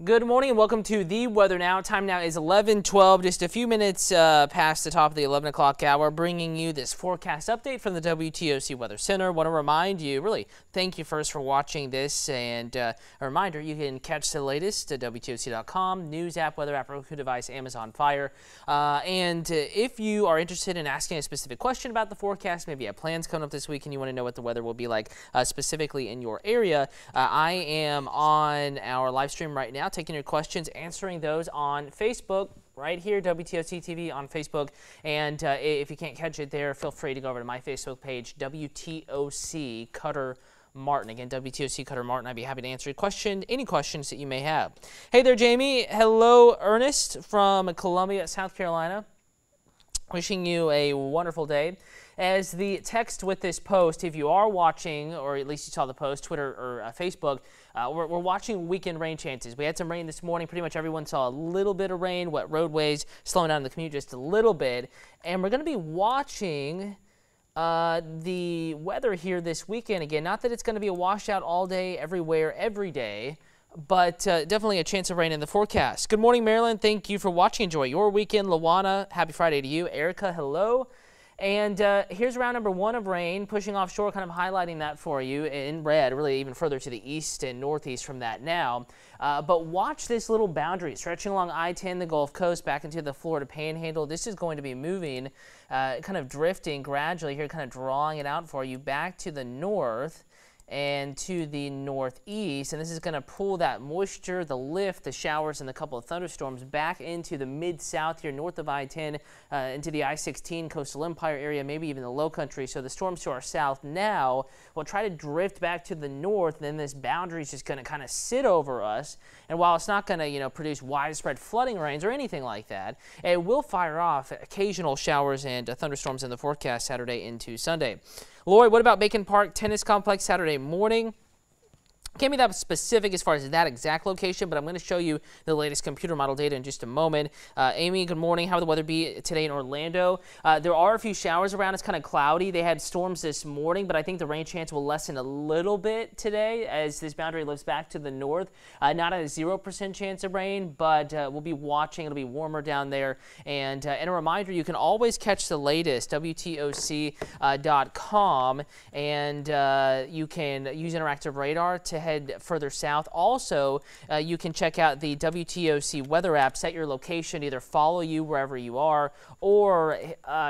Good morning and welcome to the weather now. Time now is 11:12, just a few minutes past the top of the 11 o'clock hour, bringing you this forecast update from the WTOC Weather Center. Want to remind you, really, thank you first for watching this, and a reminder, you can catch the latest at wtoc.com, news app, weather app, Roku device, Amazon Fire. And if you are interested in asking a specific question about the forecast, maybe you have plans coming up this week and you want to know what the weather will be like specifically in your area, I am on our live stream right now, taking your questions, answering those on Facebook, right here, WTOC TV on Facebook. And if you can't catch it there, feel free to go over to my Facebook page, WTOC Cutter Martin. Again, WTOC Cutter Martin. I'd be happy to answer your question, any questions that you may have. Hey there, Jamie. Hello, Ernest from Columbia, South Carolina. Wishing you a wonderful day. As the text with this post, if you are watching, or at least you saw the post, Twitter or Facebook, we're watching weekend rain chances. We had some rain this morning. Pretty much everyone saw a little bit of rain, wet roadways, slowing down the commute just a little bit. And we're going to be watching the weather here this weekend. Again, not that it's going to be a washout all day, everywhere, every day, but definitely a chance of rain in the forecast. Good morning, Maryland. Thank you for watching. Enjoy your weekend. Lawana, happy Friday to you. Erica, hello. And here's round number one of rain, pushing offshore, kind of highlighting that for you in red, really even further to the east and northeast from that now. But watch this little boundary stretching along I-10, the Gulf Coast, back into the Florida Panhandle. This is going to be moving, kind of drifting gradually here, kind of drawing it out for you back to the north and to the northeast, and this is going to pull that moisture, the lift, the showers, and the couple of thunderstorms back into the mid-south here, north of I-10, into the I-16 coastal empire area, maybe even the low country. So the storms to our south now will try to drift back to the north, and then this boundary is just going to kind of sit over us. And while it's not going to, produce widespread flooding rains or anything like that, it will fire off occasional showers and thunderstorms in the forecast Saturday into Sunday. Lloyd, what about Bacon Park Tennis Complex Saturday morning? Can't be that specific as far as that exact location, but I'm going to show you the latest computer model data in just a moment. Amy, good morning. How will the weather be today in Orlando? There are a few showers around. It's kind of cloudy. They had storms this morning, but I think the rain chance will lessen a little bit today as this boundary lifts back to the north. Not a 0% chance of rain, but we'll be watching. It'll be warmer down there. And a reminder, you can always catch the latest, WTOC.com, and you can use interactive radar to head further south. Also, you can check out the WTOC weather app, set your location, either follow you wherever you are, or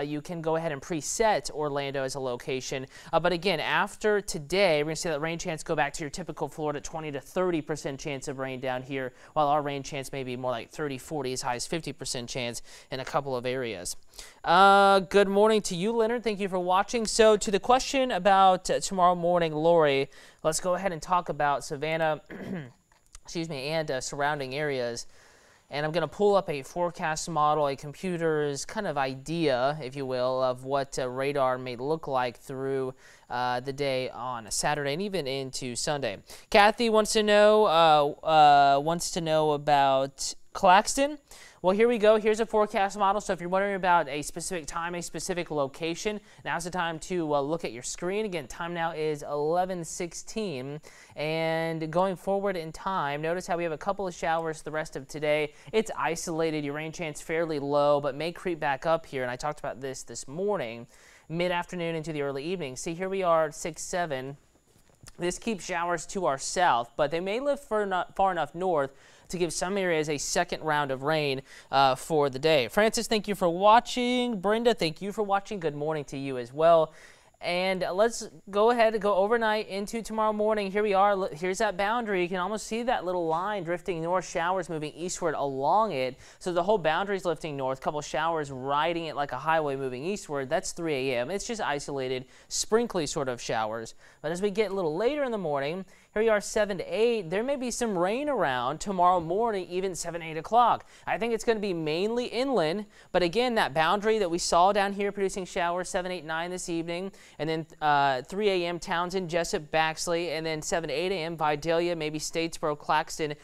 you can go ahead and preset Orlando as a location. But again, after today, we're going to see that rain chance go back to your typical Florida 20 to 30% chance of rain down here, while our rain chance may be more like 30, 40, as high as 50% chance in a couple of areas. Good morning to you, Leonard. Thank you for watching. So to the question about tomorrow morning, Lori, let's go ahead and talk about Savannah, excuse me, and surrounding areas. And I'm going to pull up a forecast model, a computer's kind of idea, if you will, of what radar may look like through the day on a Saturday and even into Sunday. Kathy wants to know about Claxton. Well, here we go. Here's a forecast model. So if you're wondering about a specific time, a specific location, now's the time to look at your screen. Again, time now is 11:16. And going forward in time, notice how we have a couple of showers the rest of today. It's isolated. Your rain chance fairly low, but may creep back up here. And I talked about this morning, mid-afternoon into the early evening. See, here we are at 6-7. This keeps showers to our south, but they may lift far enough north to give some areas a second round of rain for the day. Francis, thank you for watching. Brenda, thank you for watching. Good morning to you as well. And let's go ahead and go overnight into tomorrow morning. Here we are. Here's that boundary. You can almost see that little line drifting north, showers moving eastward along it. So the whole boundary is lifting north, couple showers riding it like a highway moving eastward. That's 3 a.m. It's just isolated, sprinkly sort of showers. But as we get a little later in the morning, here we are 7 to 8. There may be some rain around tomorrow morning, even 7, 8 o'clock. I think it's going to be mainly inland. But again, that boundary that we saw down here producing showers 7, 8, 9 this evening. And then 3 a.m. Townsend, Jessup, Baxley. And then 7 to 8 a.m. Vidalia, maybe Statesboro, Claxton.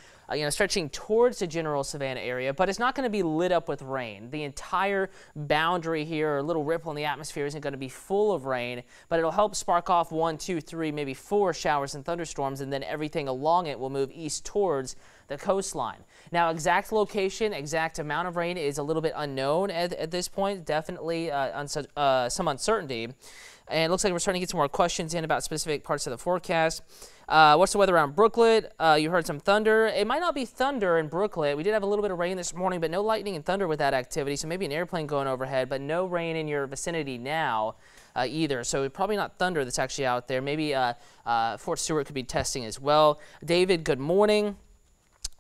stretching towards the general Savannah area, but it's not going to be lit up with rain. The entire boundary here, or little ripple in the atmosphere, isn't going to be full of rain, but it'll help spark off 1, 2, 3, maybe 4 showers and thunderstorms, and then everything along it will move east towards the coastline. Now, exact location, exact amount of rain is a little bit unknown at this point. Definitely some uncertainty. And it looks like we're starting to get some more questions in about specific parts of the forecast. What's the weather around Brooklet? You heard some thunder. It might not be thunder in Brooklet. We did have a little bit of rain this morning, but no lightning and thunder with that activity. So maybe an airplane going overhead, but no rain in your vicinity now either. So probably not thunder that's actually out there. Maybe Fort Stewart could be testing as well. David, good morning.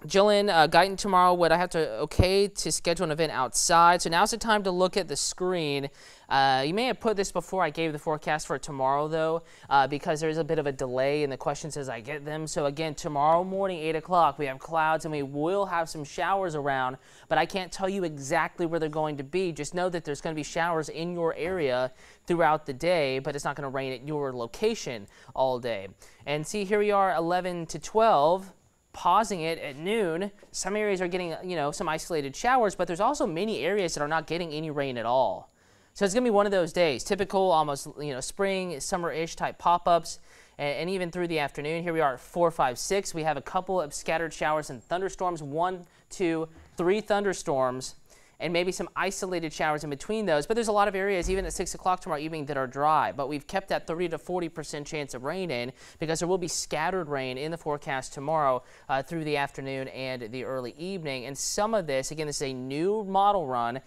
Jillian, Guyton tomorrow, would I have to schedule an event outside? So now's the time to look at the screen. You may have put this before I gave the forecast for tomorrow, though, because there's a bit of a delay in the questions as I get them. So again, tomorrow morning, 8 o'clock, we have clouds and we will have some showers around, but I can't tell you exactly where they're going to be. Just know that there's going to be showers in your area throughout the day, but it's not going to rain at your location all day. And see, here we are, 11 to 12. Pausing it at noon. Some areas are getting, some isolated showers, but there's also many areas that are not getting any rain at all. So it's going to be one of those days, typical, almost, spring, summer-ish type pop-ups, and even through the afternoon. Here we are at 4, 5, 6. We have a couple of scattered showers and thunderstorms, 1, 2, 3 thunderstorms, and maybe some isolated showers in between those. But there's a lot of areas, even at 6 o'clock tomorrow evening, that are dry. But we've kept that 30 to 40% chance of rain in because there will be scattered rain in the forecast tomorrow through the afternoon and the early evening. And some of this, again, this is a new model run,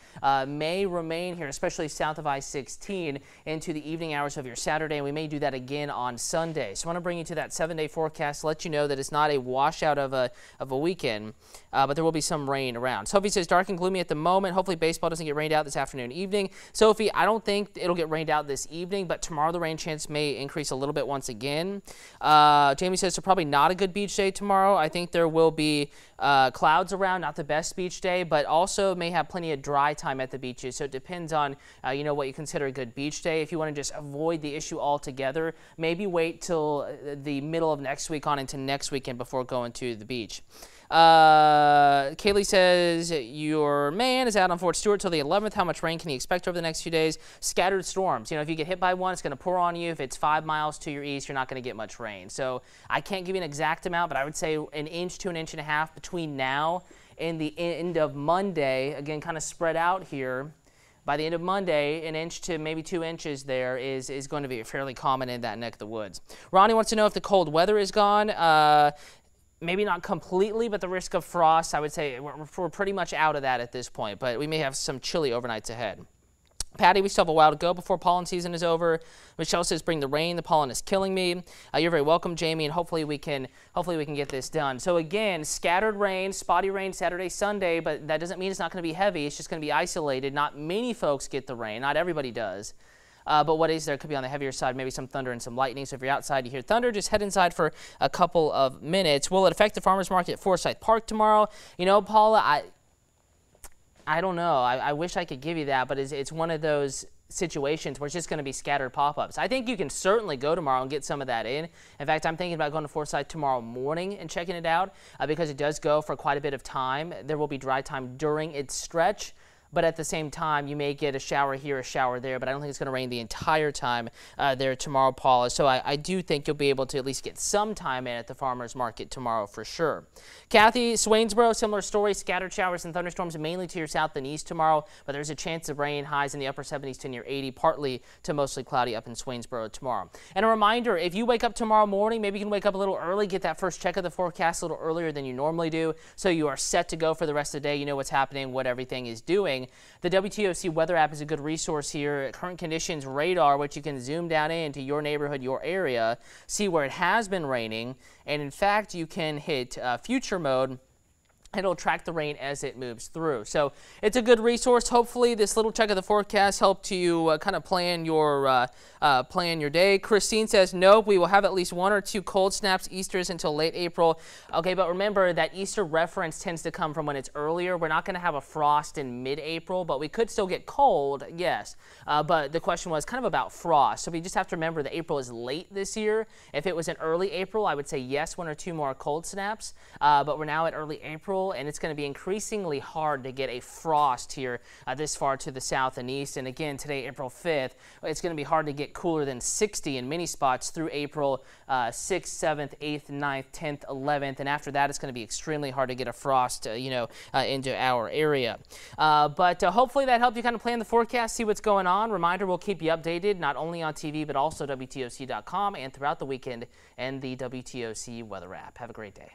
may remain here, especially south of I-16 into the evening hours of your Saturday. And we may do that again on Sunday. So I want to bring you to that 7-day forecast to let you know that it's not a washout of a weekend, but there will be some rain around. Sophie says dark and gloomy at the moment. Hopefully baseball doesn't get rained out this afternoon, evening. Sophie, I don't think it'll get rained out this evening, but tomorrow the rain chance may increase a little bit once again. Jamie says so probably not a good beach day tomorrow. I think there will be clouds around, not the best beach day, but also may have plenty of dry time at the beaches. So it depends on, what you consider a good beach day. If you want to just avoid the issue altogether, maybe wait till the middle of next week on into next weekend before going to the beach. Kaylee says your man is out on Fort Stewart till the 11th. How much rain can you expect over the next few days? Scattered storms. If you get hit by one, it's going to pour on you. If it's 5 miles to your east, you're not going to get much rain. So I can't give you an exact amount, but I would say an inch to an inch and a half between now and the end of Monday. Again, kind of spread out here. By the end of Monday, an inch to maybe 2 inches there is going to be fairly common in that neck of the woods. Ronnie wants to know if the cold weather is gone. Maybe not completely, but the risk of frost, I would say we're pretty much out of that at this point, but we may have some chilly overnights ahead. Patty, we still have a while to go before pollen season is over. Michelle says, bring the rain. The pollen is killing me. You're very welcome, Jamie, and hopefully we can get this done. So again, scattered rain, spotty rain Saturday, Sunday, but that doesn't mean it's not going to be heavy. It's just going to be isolated. Not many folks get the rain. Not everybody does. But what is there could be on the heavier side, maybe some thunder and some lightning. So if you're outside, you hear thunder, just head inside for a couple of minutes. Will it affect the farmers market at Forsyth Park tomorrow? Paula, I don't know. I wish I could give you that, but it's one of those situations where it's just going to be scattered pop-ups. I think you can certainly go tomorrow and get some of that in. In fact, I'm thinking about going to Forsyth tomorrow morning and checking it out because it does go for quite a bit of time. There will be dry time during its stretch. But at the same time, you may get a shower here, a shower there, but I don't think it's going to rain the entire time there tomorrow, Paula. So I do think you'll be able to at least get some time in at the farmer's market tomorrow for sure. Kathy, Swainsboro, similar story, scattered showers and thunderstorms mainly to your south and east tomorrow, but there's a chance of rain, highs in the upper 70s to near 80, partly to mostly cloudy up in Swainsboro tomorrow. And a reminder, if you wake up tomorrow morning, maybe you can wake up a little early, get that first check of the forecast a little earlier than you normally do, so you are set to go for the rest of the day. You know what's happening, what everything is doing. The WTOC weather app is a good resource here. Current conditions radar, which you can zoom down into your neighborhood, your area, see where it has been raining. And in fact, you can hit future mode It'll track the rain as it moves through. So it's a good resource. Hopefully this little check of the forecast helped you kind of plan your day. Christine says, nope, we will have at least 1 or 2 cold snaps. Easter is until late April. Okay, but remember that Easter reference tends to come from when it's earlier. We're not going to have a frost in mid-April, but we could still get cold, yes. But the question was kind of about frost. So we just have to remember that April is late this year. If it was in early April, I would say yes, 1 or 2 more cold snaps. But we're now at early April, and it's going to be increasingly hard to get a frost here this far to the south and east. And again, today, April 5th, it's going to be hard to get cooler than 60 in many spots through April 6th, 7th, 8th, 9th, 10th, 11th. And after that, it's going to be extremely hard to get a frost, into our area. But hopefully that helped you kind of plan the forecast, see what's going on. Reminder, we'll keep you updated, not only on TV, but also WTOC.com and throughout the weekend and the WTOC weather app. Have a great day.